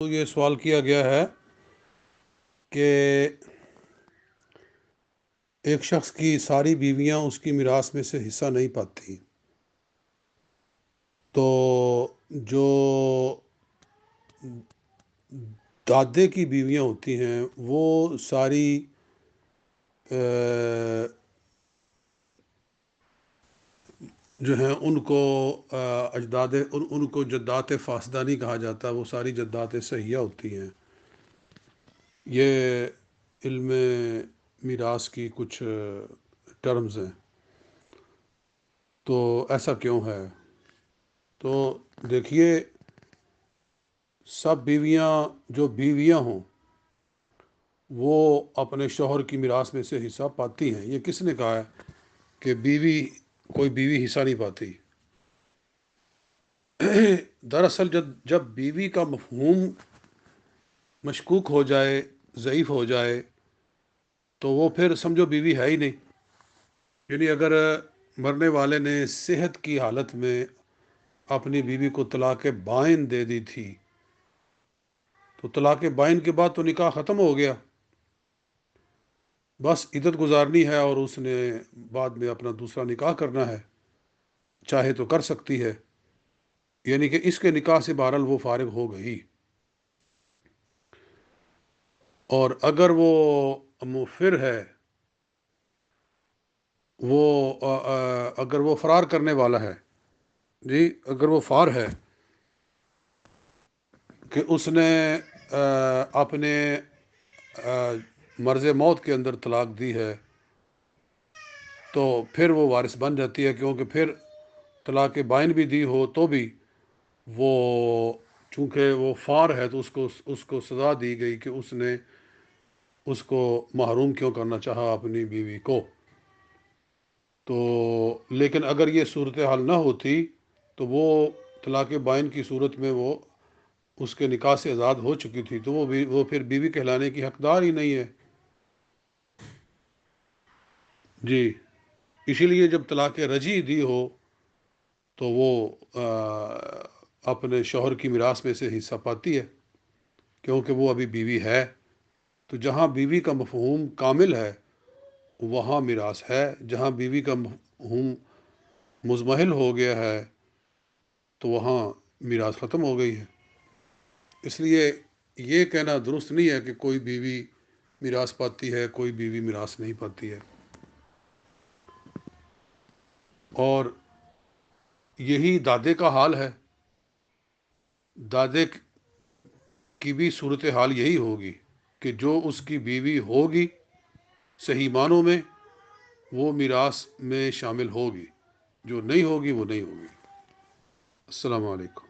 تو یہ سوال کیا گیا ہے کہ ایک شخص کی ساری بیویاں اس کی میراث میں سے حصہ نہیں پاتی، تو جو دادے کی بیویاں ہوتی ہیں وہ ساری جو ہیں ان کو اجداد ان کو جدات فاسدہ نہیں کہا جاتا، وہ ساری جدات صحیحہ ہوتی ہیں۔ یہ علم میراث کی کچھ ٹرمز ہیں۔ تو ایسا کیوں ہے؟ تو دیکھیے، سب بیویاں جو بیویاں ہوں وہ اپنے شوہر کی میراث میں سے حصہ پاتی ہیں۔ یہ کس نے کہا ہے کہ کوئی بیوی حصہ نہیں پاتی؟ دراصل جب بیوی کا مفہوم مشکوک ہو جائے، ضعیف ہو جائے، تو وہ پھر سمجھو بیوی ہے ہی نہیں۔ یعنی اگر مرنے والے نے صحت کی حالت میں اپنی بیوی کو طلاق بائن دے دی تھی، تو طلاق بائن کے بعد تو نکاح ختم ہو گیا، بس عدت گزارنی ہے اور اس نے بعد میں اپنا دوسرا نکاح کرنا ہے، چاہے تو کر سکتی ہے۔ یعنی کہ اس کے نکاح سے بہرحال وہ فارغ ہو گئی۔ اور اگر وہ مفر ہے، وہ اگر وہ فرار کرنے والا ہے، جی اگر وہ فار ہے کہ اس نے اپنے مرض موت کے اندر طلاق دی ہے، تو پھر وہ وارث بن جاتی ہے، کیونکہ پھر طلاق بائن بھی دی ہو تو بھی وہ چونکہ وہ فار ہے تو اس کو سزا دی گئی کہ اس نے اس کو محروم کیوں کرنا چاہا اپنی بیوی کو۔ تو لیکن اگر یہ صورتحال نہ ہوتی تو وہ طلاق بائن کی صورت میں وہ اس کے نکاح سے آزاد ہو چکی تھی، تو وہ پھر بیوی کہلانے کی حقدار ہی نہیں ہے۔ جی، اسی لیے جب طلاق رجعی دی ہو تو وہ اپنے شوہر کی میراث میں سے حصہ پاتی ہے، کیونکہ وہ ابھی بیوی ہے۔ تو جہاں بیوی کا مفہوم کامل ہے وہاں میراث ہے، جہاں بیوی کا مفہوم مزمحل ہو گیا ہے تو وہاں میراث ختم ہو گئی ہے۔ اس لیے یہ کہنا درست نہیں ہے کہ کوئی بیوی میراث پاتی ہے، کوئی بیوی میراث نہیں پاتی ہے۔ اور یہی دادے کا حال ہے، دادے کی بھی صورتحال یہی ہوگی کہ جو اس کی بیوی ہوگی صحیح معنوں میں وہ میراث میں شامل ہوگی، جو نہیں ہوگی وہ نہیں ہوگی۔ السلام علیکم۔